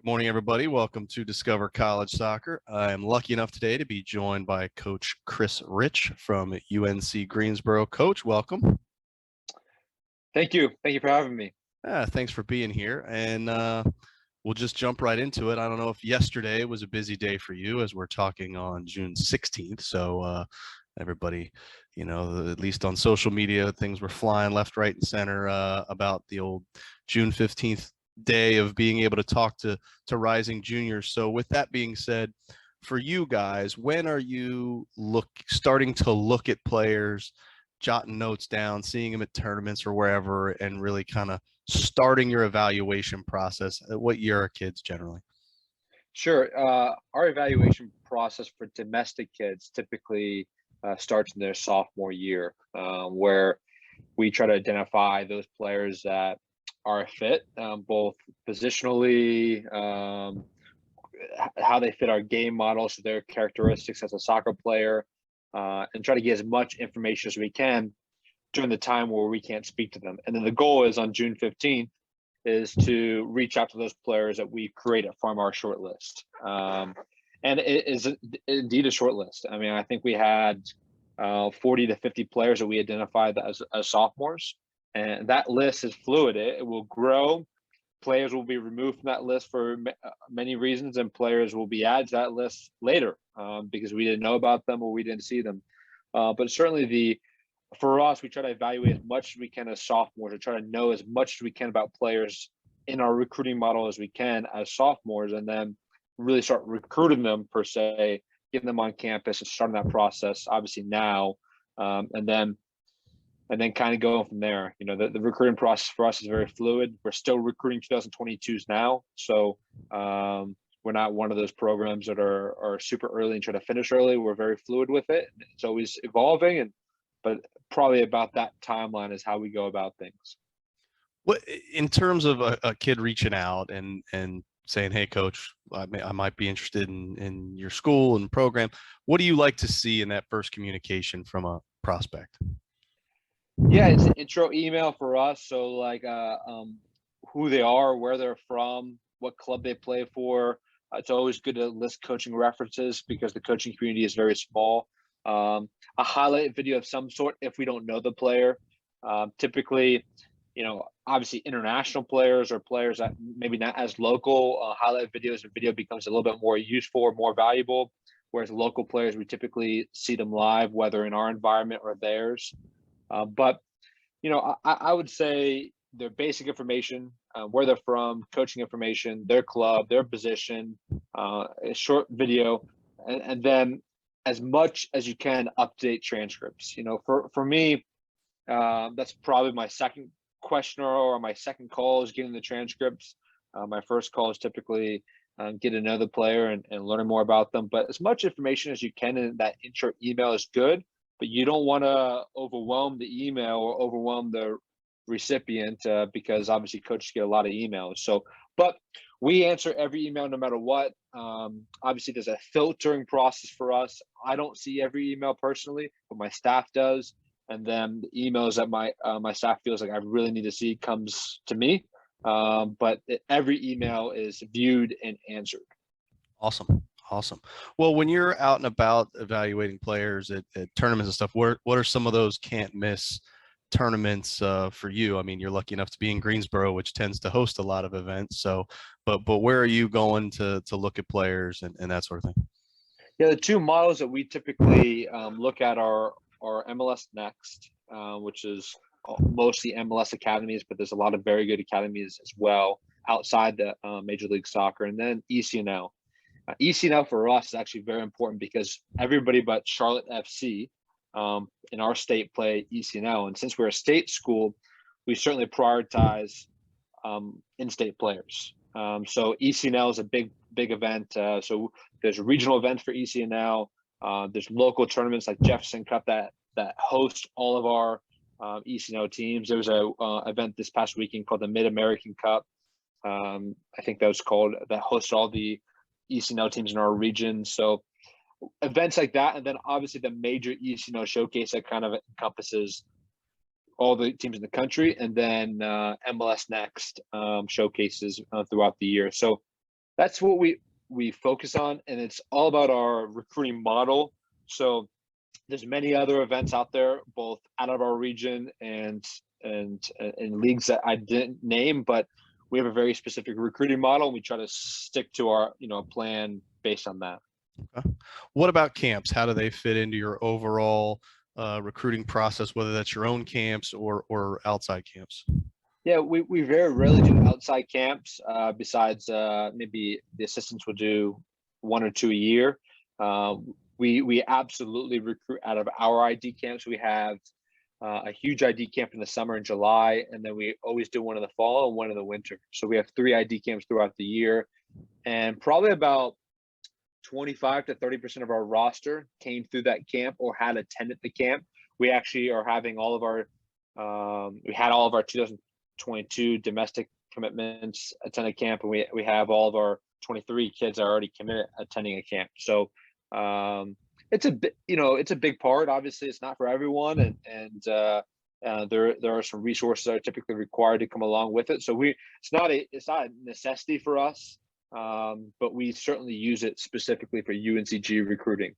Good morning, everybody. Welcome to Discover College Soccer. I am lucky enough today to be joined by Coach Chris Rich from UNC Greensboro. Coach, welcome. Thank you. Thank you for having me. Thanks for being here. And we'll just jump right into it. I don't know if yesterday was a busy day for you as we're talking on June 16th. So everybody, at least on social media, things were flying left, right, and center about the old June 15th day of being able to talk to rising juniors. So with that being said, for you guys, when are you starting to look at players, jotting notes down, seeing them at tournaments or wherever, and really kind of starting your evaluation process? What year are kids generally? Sure. Our evaluation process for domestic kids typically starts in their sophomore year, where we try to identify those players that are fit, both positionally, how they fit our game model, so their characteristics as a soccer player, and try to get as much information as we can during the time where we can't speak to them. And then the goal is on June 15th is to reach out to those players that we created from our short list. And it is indeed a short list. I mean, I think we had 40 to 50 players that we identified as sophomores. And that list is fluid. It will grow. Players will be removed from that list for many reasons, and players will be added to that list later because we didn't know about them or we didn't see them. But certainly for us, we try to evaluate as much as we can as sophomores, or try to know as much as we can about players in our recruiting model as we can as sophomores, and then really start recruiting them per se, getting them on campus and starting that process obviously now, and then kind of going from there. The recruiting process for us is very fluid. We're still recruiting 2022s now, so we're not one of those programs that are super early and try to finish early. We're very fluid with it. It's always evolving, but probably about that timeline is how we go about things. What in terms of a kid reaching out and saying, "Hey, coach, I might be interested in your school and program." What do you like to see in that first communication from a prospect? Yeah, it's an intro email for us. So like who they are, where they're from, what club they play for. It's always good to list coaching references because the coaching community is very small. A highlight video of some sort if we don't know the player. Typically, obviously international players or players that maybe not as local, highlight videos and video becomes a little bit more useful or more valuable. Whereas local players, we typically see them live, whether in our environment or theirs. But I would say their basic information, where they're from, coaching information, their club, their position, a short video, and then as much as you can update transcripts. For me, that's probably my second question or my second call is getting the transcripts. My first call is typically get to know the player and learning more about them. But as much information as you can in that intro email is good, but you don't want to overwhelm the email or overwhelm the recipient because obviously coaches get a lot of emails. So, but we answer every email no matter what. Obviously, there's a filtering process for us. I don't see every email personally, but my staff does. And then the emails that my staff feels like I really need to see comes to me. But every email is viewed and answered. Awesome. Awesome. Well, when you're out and about evaluating players at tournaments and stuff, what are some of those can't miss tournaments for you? I mean, you're lucky enough to be in Greensboro, which tends to host a lot of events. So, but where are you going to look at players and that sort of thing? Yeah, the two models that we typically look at are MLS Next, which is mostly MLS academies, but there's a lot of very good academies as well outside the Major League Soccer, and then ECNL. ECNL for us is actually very important because everybody but Charlotte FC in our state play ECNL. And since we're a state school, we certainly prioritize in-state players. So ECNL is a big event. So there's a regional event for ECNL. There's local tournaments like Jefferson Cup that host all of our ECNL teams. There was a event this past weekend called the Mid-American Cup. I think that hosts all the ECNL teams in our region. So events like that, and then obviously the major ECNL showcase that kind of encompasses all the teams in the country, and then MLS Next showcases throughout the year. So That's what we focus on, and it's all about our recruiting model. So there's many other events out there, both out of our region and leagues that I didn't name, but we have a very specific recruiting model, and we try to stick to our plan based on that. Okay. What about camps? How do they fit into your overall recruiting process, whether that's your own camps or outside camps? Yeah, we very rarely do outside camps. Besides, maybe the assistants will do 1 or 2 a year. We absolutely recruit out of our ID camps. We have a huge ID camp in the summer in July, and then we always do one in the fall and one in the winter. So we have 3 ID camps throughout the year, and probably about 25 to 30% of our roster came through that camp or had attended the camp. We actually are having all of our we had all of our 2022 domestic commitments attend a camp, and we have all of our 23 kids are already committed attending a camp. So it's a big part. Obviously, it's not for everyone, and there are some resources that are typically required to come along with it. So it's not a necessity for us, but we certainly use it specifically for UNCG recruiting.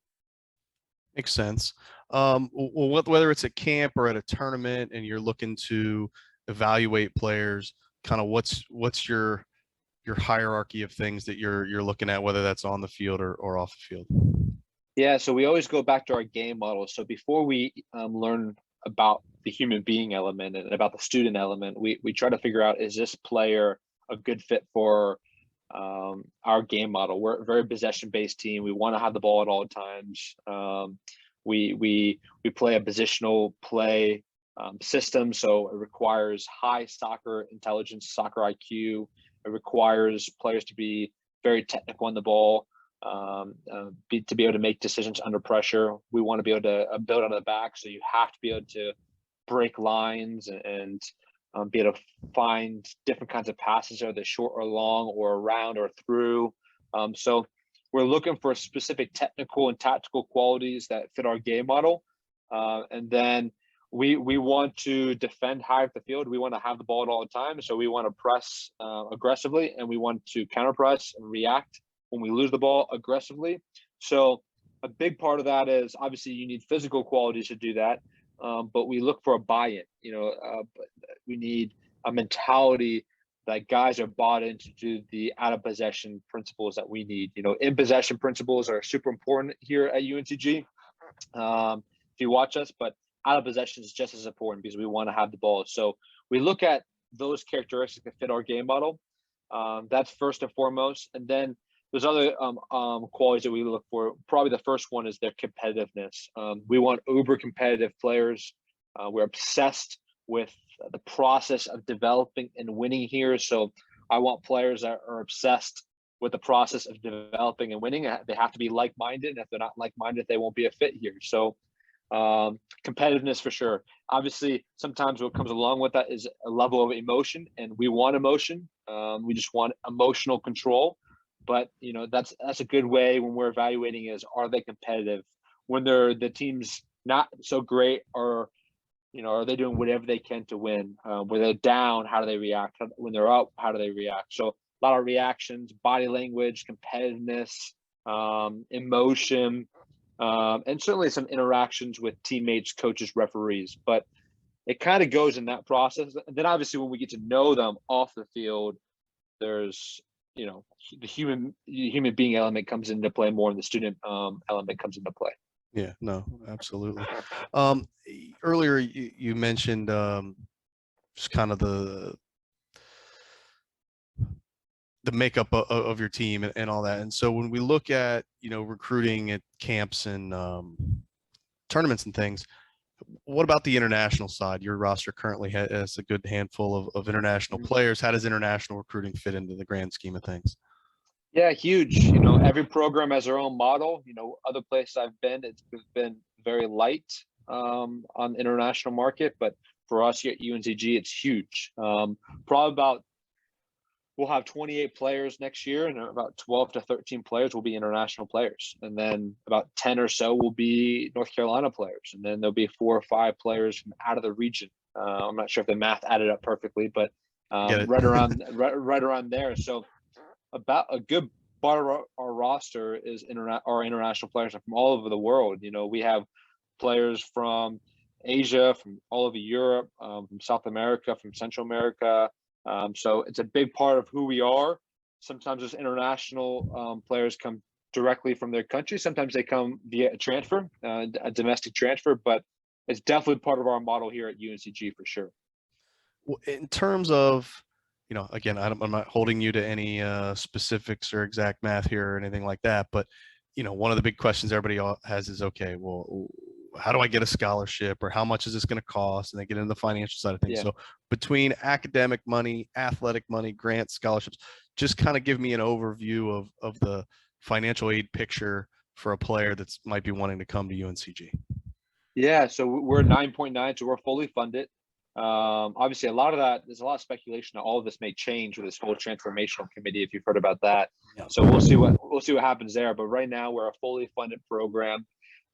Makes sense. Well, whether it's at camp or at a tournament, and you're looking to evaluate players, kind of what's your hierarchy of things that you're looking at, whether that's on the field or off the field? Yeah, so we always go back to our game model. So before we learn about the human being element and about the student element, we try to figure out, is this player a good fit for our game model? We're a very possession-based team. We want to have the ball at all times. We play a positional play system, so it requires high soccer intelligence, soccer IQ. It requires players to be very technical on the ball, to be able to make decisions under pressure. We want to be able to build out of the back, so you have to be able to break lines and be able to find different kinds of passes, are they short or long or around or through. So we're looking for specific technical and tactical qualities that fit our game model. And then we want to defend high up the field. We want to have the ball at all the time. So we want to press aggressively, and we want to counter press and react when we lose the ball aggressively. So a big part of that is, obviously, you need physical qualities to do that. But we look for a buy-in. We need a mentality that guys are bought into do the out of possession principles that we need. In possession principles are super important here at UNCG. If you watch us, but out of possession is just as important because we want to have the ball. So we look at those characteristics that fit our game model. That's first and foremost, and then there's other qualities that we look for. Probably the first one is their competitiveness. We want uber competitive players. We're obsessed with the process of developing and winning here. So I want players that are obsessed with the process of developing and winning. They have to be like-minded, and if they're not like-minded, they won't be a fit here. So competitiveness for sure. Obviously, sometimes what comes along with that is a level of emotion, and we want emotion. We just want emotional control. But that's a good way when we're evaluating is, are they competitive when the team's not so great, or are they doing whatever they can to win? When they're down, how do they react? When they're up, how do they react? So a lot of reactions, body language, competitiveness, emotion, and certainly some interactions with teammates, coaches, referees. But it kind of goes in that process. And then obviously when we get to know them off the field, there's the human being element comes into play more, and the student element comes into play. Yeah, no, absolutely. Earlier you mentioned just kind of the makeup of your team and all that. And so when we look at recruiting at camps and tournaments and things, what about the international side? Your roster currently has a good handful of international players. How does international recruiting fit into the grand scheme of things? Yeah, huge. Every program has their own model. Other places I've been, it's been very light on the international market, but for us here at UNCG, it's huge. Probably we'll have 28 players next year, and about 12 to 13 players will be international players. And then about 10 or so will be North Carolina players. And then there'll be 4 or 5 players from out of the region. I'm not sure if the math added up perfectly, but right around there. So about a good part of our roster is our international players from all over the world. You know, we have players from Asia, from all over Europe, from South America, from Central America. So it's a big part of who we are. Sometimes those international players come directly from their country. Sometimes they come via a transfer, a domestic transfer, but it's definitely part of our model here at UNCG for sure. Well, in terms of, you know, again, I'm not holding you to any specifics or exact math here or anything like that, but you know, one of the big questions everybody has is, okay, well, how do I get a scholarship, or how much is this going to cost? And they get into the financial side of things. Yeah. So between academic money, athletic money, grants, scholarships, just kind of give me an overview of the financial aid picture for a player that's might be wanting to come to UNCG. Yeah, so we're 9.9, so we're fully funded. Obviously, a lot of that, there's a lot of speculation that all of this may change with this whole transformational committee, if you've heard about that. Yeah. So we'll see what happens there. But right now, we're a fully funded program,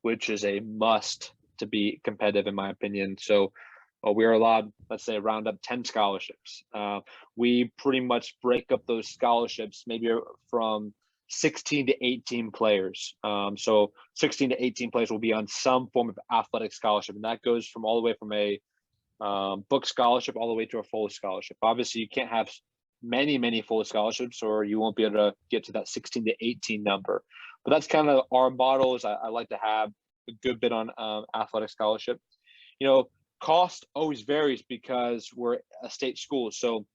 which is a must to be competitive, in my opinion. So we are allowed, let's say, round up 10 scholarships. We pretty much break up those scholarships maybe from 16 to 18 players. So 16 to 18 players will be on some form of athletic scholarship, and that goes from all the way from a book scholarship all the way to a full scholarship. Obviously, you can't have many full scholarships, or you won't be able to get to that 16 to 18 number. But that's kind of our model. Is I like to have a good bit on athletic scholarship. You know, cost always varies because we're a state school. So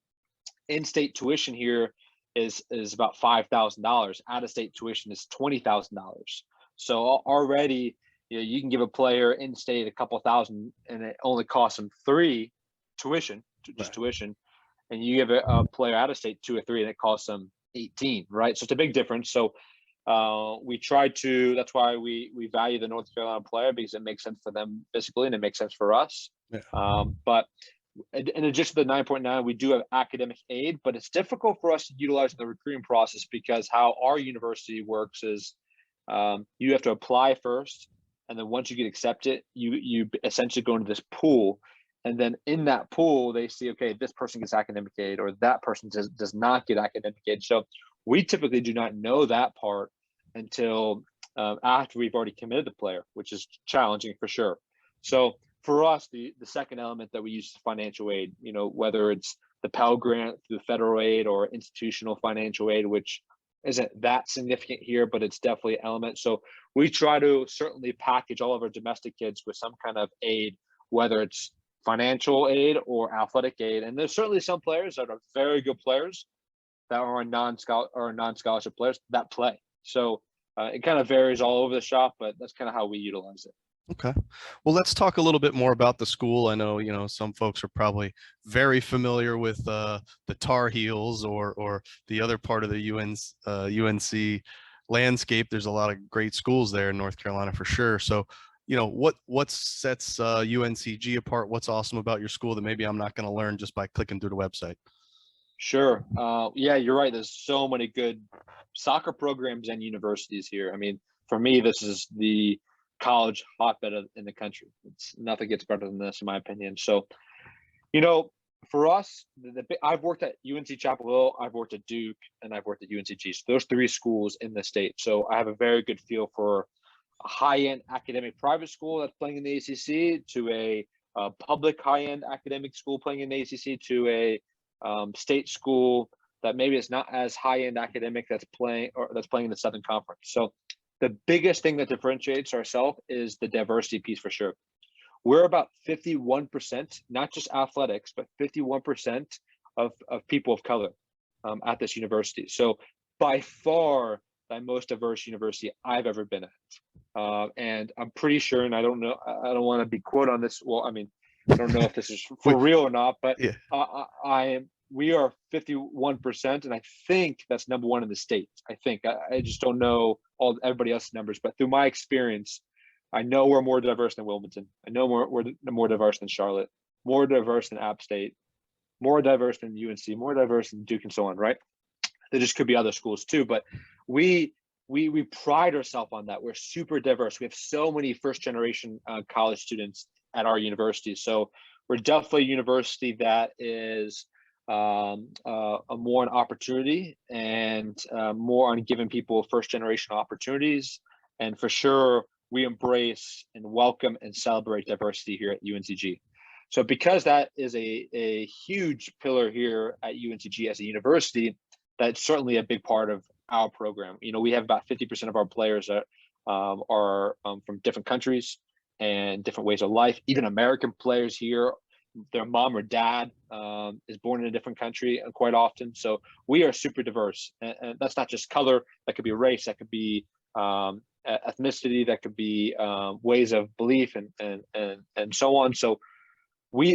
in-state tuition here is about $5,000. Out-of-state tuition is $20,000. So already, you know, you can give a player in-state a couple thousand, and it only costs them $3 tuition, just Right. tuition, and you give a player out-of-state 2 or 3, and it costs them 18, right? So it's a big difference. So we try to. That's why we value the North Carolina player, because it makes sense for them physically and it makes sense for us. Yeah. But in addition to the 9.9, we do have academic aid, but it's difficult for us to utilize the recruiting process because how our university works is you have to apply first, and then once you get accepted, you essentially go into this pool, and then in that pool they see, okay, this person gets academic aid or that person does not get academic aid. So we typically do not know that part until after we've already committed the player, which is challenging for sure. So for us, the second element that we use is financial aid, you know, whether it's the Pell Grant through federal aid or institutional financial aid, which isn't that significant here, but it's definitely an element. So we try to certainly package all of our domestic kids with some kind of aid, whether it's financial aid or athletic aid. And there's certainly some players that are very good players that are non-scholarship players that play. So it kind of varies all over the shop, but that's kind of how we utilize it. Okay. Well, let's talk a little bit more about the school. I know, you know, some folks are probably very familiar with the Tar Heels or the other part of the UNC landscape. There's a lot of great schools there in North Carolina for sure. So, you know, what sets UNCG apart? What's awesome about your school that maybe I'm not going to learn just by clicking through the website? Sure. Yeah, you're right. There's so many good soccer programs and universities here. I mean, for me, this is the college hotbed in the country. It's nothing gets better than this, in my opinion. So, you know, for us, I've worked at UNC Chapel Hill, I've worked at Duke, and I've worked at UNCG. So those 3 schools in the state. So I have a very good feel for a high-end academic private school that's playing in the ACC to a public high-end academic school playing in the ACC to a state school that maybe is not as high-end academic that's playing in the Southern Conference. So the biggest thing that differentiates ourselves is the diversity piece for sure. We're about 51%, not just athletics, but 51% of people of color at this university. So by far the most diverse university I've ever been at. And I'm pretty sure, and I don't know, I don't want to be quote on this. Well, I mean, I don't know if this is for real or not, but Yeah. we are 51%, and I think that's number 1 in the state. I think I just don't know everybody else's numbers, but through my experience, I know we're more diverse than Wilmington. I know we're more diverse than Charlotte, more diverse than App State, more diverse than UNC, more diverse than Duke, and so on. Right? There just could be other schools too, but we pride ourselves on that. We're super diverse. We have so many first generation college students at our university. So we're definitely a university that is more on opportunity and more on giving people first generation opportunities. And for sure, we embrace and welcome and celebrate diversity here at UNCG. So because that is a huge pillar here at UNCG as a university, that's certainly a big part of our program. You know, we have about 50% of our players that are from different countries and different ways of life. Even American players here, their mom or dad is born in a different country quite often. So we are super diverse, and that's not just color. That could be race. That could be ethnicity. That could be ways of belief, and so on. So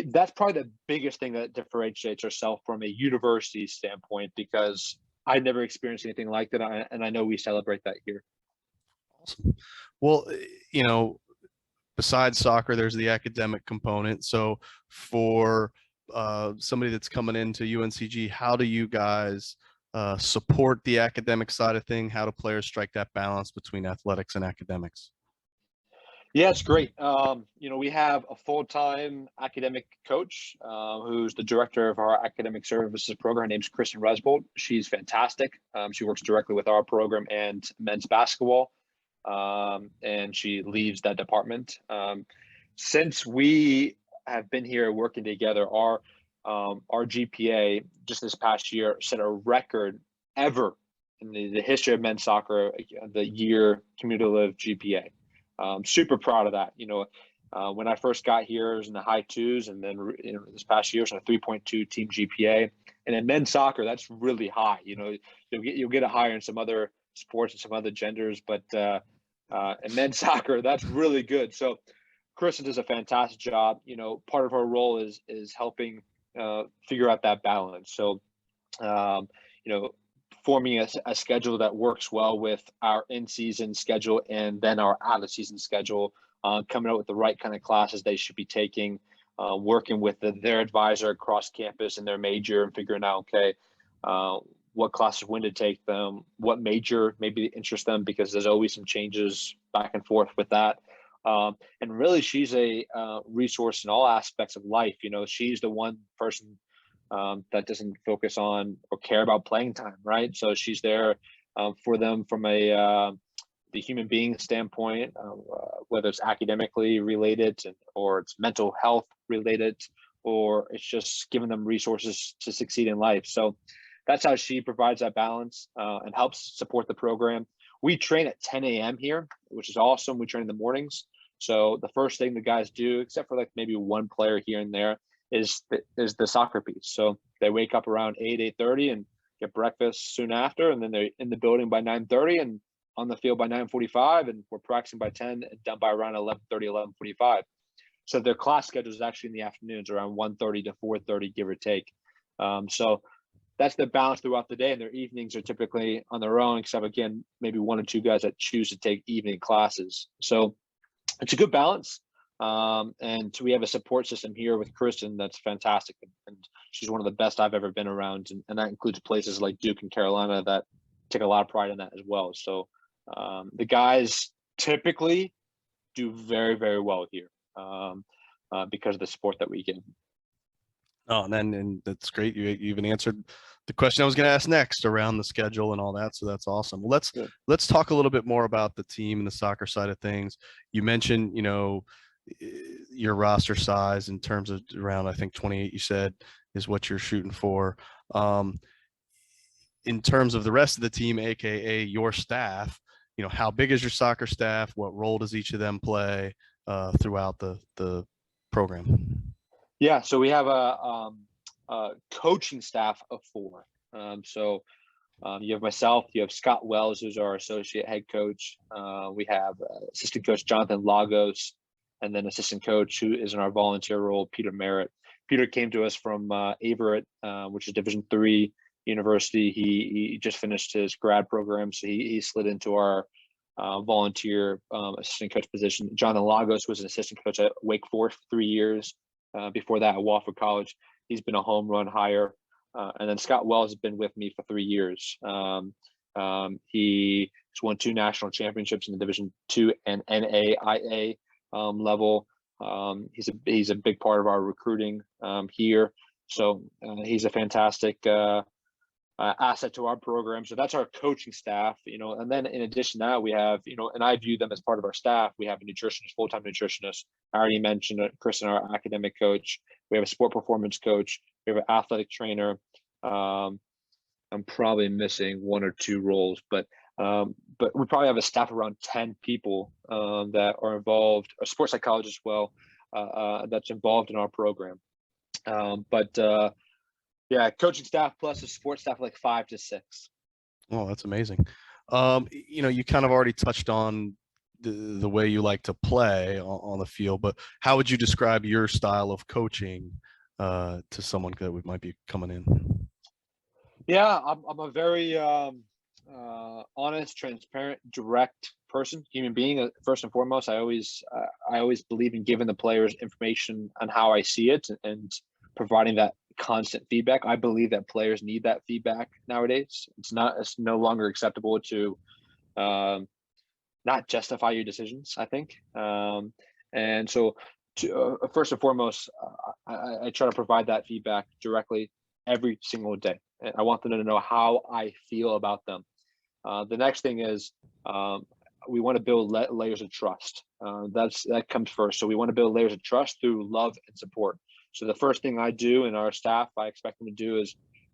that's probably the biggest thing that differentiates ourselves from a university standpoint, because I never experienced anything like that, and I know we celebrate that here. Awesome. Well, you know, besides soccer, there's the academic component. So for somebody that's coming into UNCG, how do you guys support the academic side of thing? How do players strike that balance between athletics and academics? Yeah, it's great. You know, we have a full-time academic coach who's the director of our academic services program. Her name's Kristen Resbold. She's fantastic. She works directly with our program and men's basketball, and she leads that department. Since we have been here working together, our GPA just this past year set a record ever in the history of men's soccer, the year cumulative GPA. Super proud of that. You know, when I first got here, it was in the high twos, and then this past year, it's a 3.2 team GPA. And in men's soccer, that's really high. You know, you'll get it higher in some other sports and some other genders, but in men's soccer, that's really good. So Kristen does a fantastic job. You know, part of her role is helping figure out that balance. So, you know, forming a schedule that works well with our in-season schedule and then our out-of-season schedule, coming up with the right kind of classes they should be taking, working with their advisor across campus and their major, and figuring out, okay, what classes when to take them, what major maybe interest them, because there's always some changes back and forth with that. And really, she's a resource in all aspects of life. You know, she's the one person that doesn't focus on or care about playing time, right? So she's there for them from the human being standpoint, whether it's academically related or it's mental health related, or it's just giving them resources to succeed in life. So that's how she provides that balance and helps support the program. We train at 10 a.m. here, which is awesome. We train in the mornings. So the first thing the guys do, except for like maybe one player here and there, is the soccer piece. So they wake up around 8:30 and get breakfast soon after, and then they're in the building by 9:30 and on the field by 9:45, and we're practicing by 10 and done by around 11:30, 11:45. So their class schedule is actually in the afternoons, around 1:30 to 4:30, give or take. So that's their balance throughout the day, and their evenings are typically on their own, except again, maybe one or two guys that choose to take evening classes. So it's a good balance. And we have a support system here with Kristen that's fantastic, and she's one of the best I've ever been around, and that includes places like Duke and Carolina that take a lot of pride in that as well. So the guys typically do very, very well here because of the support that we give. Oh, and that's great. You even answered the question I was going to ask next around the schedule and all that. So that's awesome. Well, let's talk a little bit more about the team and the soccer side of things. You mentioned, you know, your roster size in terms of around, I think 28, you said, is what you're shooting for. In terms of the rest of the team, AKA your staff, you know, how big is your soccer staff? What role does each of them play throughout the program? Yeah, so we have a coaching staff of 4. You have myself, you have Scott Wells, who's our associate head coach. We have assistant coach Jonathan Lagos, and then assistant coach who is in our volunteer role, Peter Merritt. Peter came to us from Averett, which is Division III university. He just finished his grad program, so he slid into our volunteer assistant coach position. Jonathan Lagos was an assistant coach at Wake Forest for 3 years. Before that at Wofford College. He's been a home run hire. And then Scott Wells has been with me for 3 years. He has won 2 national championships in the Division II and NAIA level. He's a big part of our recruiting here. So he's a fantastic asset to our program. So that's our coaching staff, and then in addition to that, we have, and I view them as part of our staff. We have a nutritionist, full-time nutritionist. I already mentioned Chris, and our academic coach. We have a sport performance coach. We have an athletic trainer. I'm probably missing one or two roles, but we probably have a staff of around 10 people that are involved, a sports psychologist as well, that's involved in our program. Yeah, coaching staff plus a sports staff like 5 to 6. Oh, that's amazing. You kind of already touched on the way you like to play on the field, but how would you describe your style of coaching to someone that might be coming in? Yeah, I'm a very honest, transparent, direct person, human being. First and foremost, I always believe in giving the players information on how I see it and providing that constant feedback. I believe that players need that feedback nowadays. It's no longer acceptable to not justify your decisions, I think. And so, first and foremost, I try to provide that feedback directly every single day. And I want them to know how I feel about them. The next thing is we want to build layers of trust. That comes first. So we want to build layers of trust through love and support. So the first thing I do, and our staff, I expect them to do,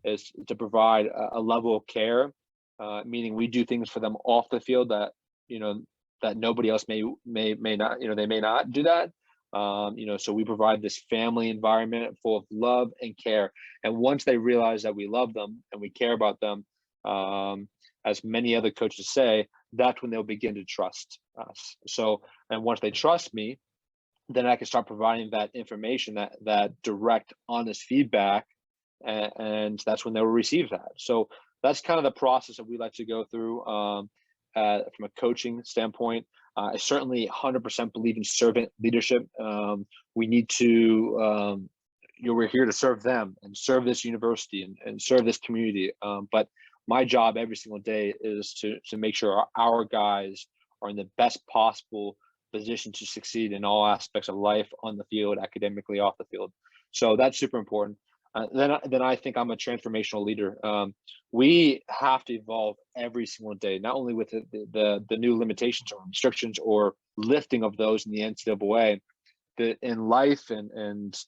is to provide a level of care, meaning we do things for them off the field that that nobody else may not, they may not do that. So we provide this family environment full of love and care. And once they realize that we love them and we care about them, as many other coaches say, that's when they'll begin to trust us. So, and once they trust me, then I can start providing that information, that direct, honest feedback, and that's when they'll receive that. So that's kind of the process that we like to go through from a coaching standpoint. I certainly 100% believe in servant leadership. We need to, we're here to serve them and serve this university and serve this community. But my job every single day is to make sure our guys are in the best possible position to succeed in all aspects of life, on the field, academically, off the field. So that's super important. Then I think I'm a transformational leader. We have to evolve every single day, not only with the new limitations or restrictions or lifting of those in the NCAA, in life and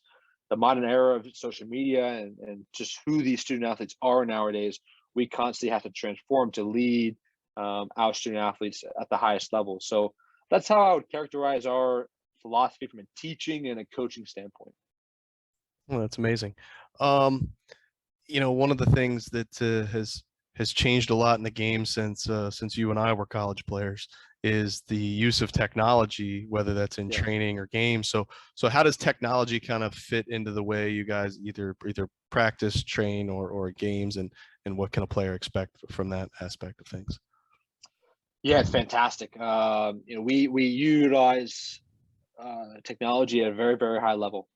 the modern era of social media and just who these student athletes are nowadays. We constantly have to transform to lead our student athletes at the highest level. So that's how I would characterize our philosophy from a teaching and a coaching standpoint. Well, that's amazing. One of the things that has changed a lot in the game since you and I were college players is the use of technology, whether that's in training or games. So how does technology kind of fit into the way you guys either practice, train, or games, and what can a player expect from that aspect of things? Yeah, it's fantastic. We utilize technology at a very, very high level,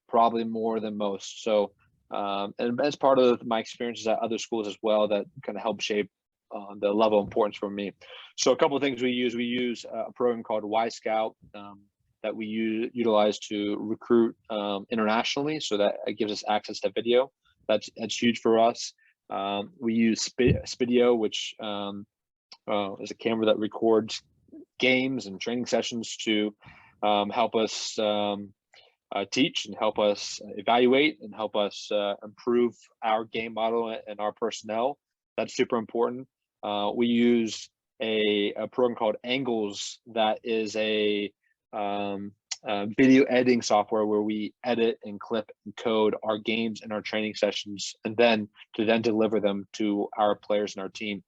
probably more than most. So, and as part of my experiences at other schools as well, that kind of help shape the level of importance for me. So a couple of things we use a program called Y Scout that we utilize to recruit internationally. So that it gives us access to video. That's huge for us. We use Spidio, which is a camera that records games and training sessions to help us teach and help us evaluate and help us improve our game model and our personnel. That's super important. We use a program called Angles that is a video editing software where we edit and clip and code our games and our training sessions, and then deliver them to our players and our team.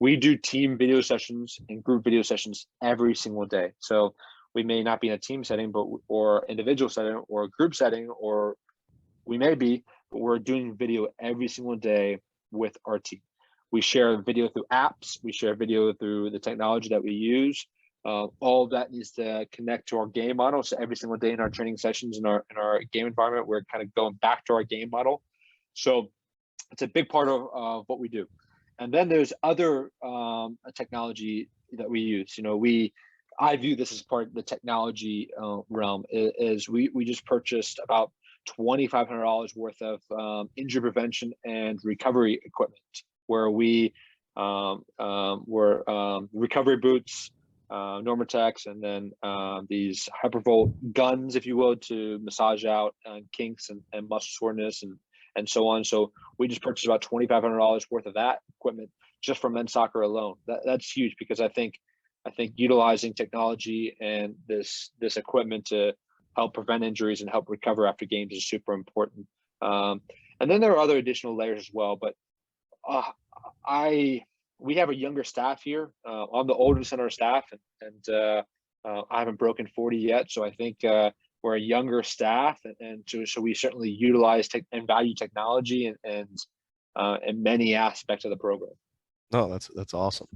We do team video sessions and group video sessions every single day. So we may not be in a team setting, or individual setting or a group setting, or we may be, but we're doing video every single day with our team. We share video through apps. We share video through the technology that we use. All of that needs to connect to our game model. So every single day in our training sessions, in our game environment, we're kind of going back to our game model. So it's a big part of what we do. And then there's other technology that we use. I view this as part of the technology realm. Is we just purchased about $2,500 worth of injury prevention and recovery equipment, where we were recovery boots, Normatex, and then these hypervolt guns, if you will, to massage out kinks and muscle soreness and so on. So we just purchased about $2,500 worth of that equipment just for men's soccer alone. That's huge, because I think utilizing technology and this equipment to help prevent injuries and help recover after games is super important. And then there are other additional layers as well. But we have a younger staff here. I'm the oldest on our staff, and I haven't broken 40 yet. So I think we're a younger staff, and so we certainly utilize and value technology and in many aspects of the program. No, that's awesome.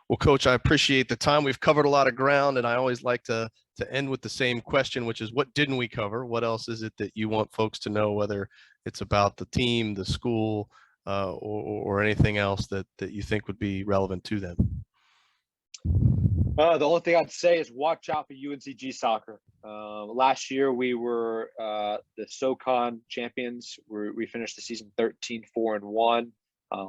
Well, Coach, I appreciate the time. We've covered a lot of ground, and I always like to end with the same question, which is, what didn't we cover? What else is it that you want folks to know, whether it's about the team, the school, or anything else that you think would be relevant to them? The only thing I'd say is watch out for UNCG soccer. Last year we were the SoCon champions. We finished the season 13-4-1.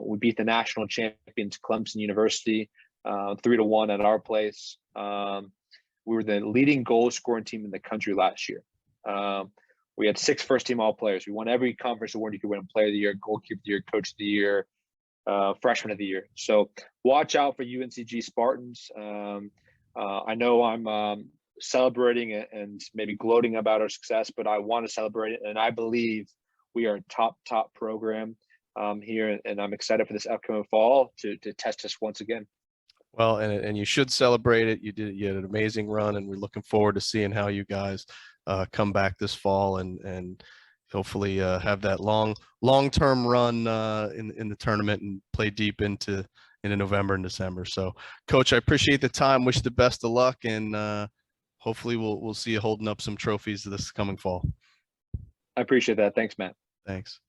We beat the national champions, Clemson University, 3-1 at our place. We were the leading goal scoring team in the country last year. We had 6 first-team All-Players. We won every conference award you could win: Player of the Year, Goalkeeper of the Year, Coach of the Year, Freshman of the Year. So watch out for UNCG Spartans. I know I'm celebrating and maybe gloating about our success, but I want to celebrate it, and I believe we are a top program here, and I'm excited for this upcoming fall to test us once again. Well, and you should celebrate it. You had an amazing run, and we're looking forward to seeing how you guys come back this fall and hopefully have that long-term run in the tournament and play deep into November and December. So, Coach, I appreciate the time. Wish you the best of luck, and hopefully we'll see you holding up some trophies this coming fall. I appreciate that. Thanks, Matt. Thanks.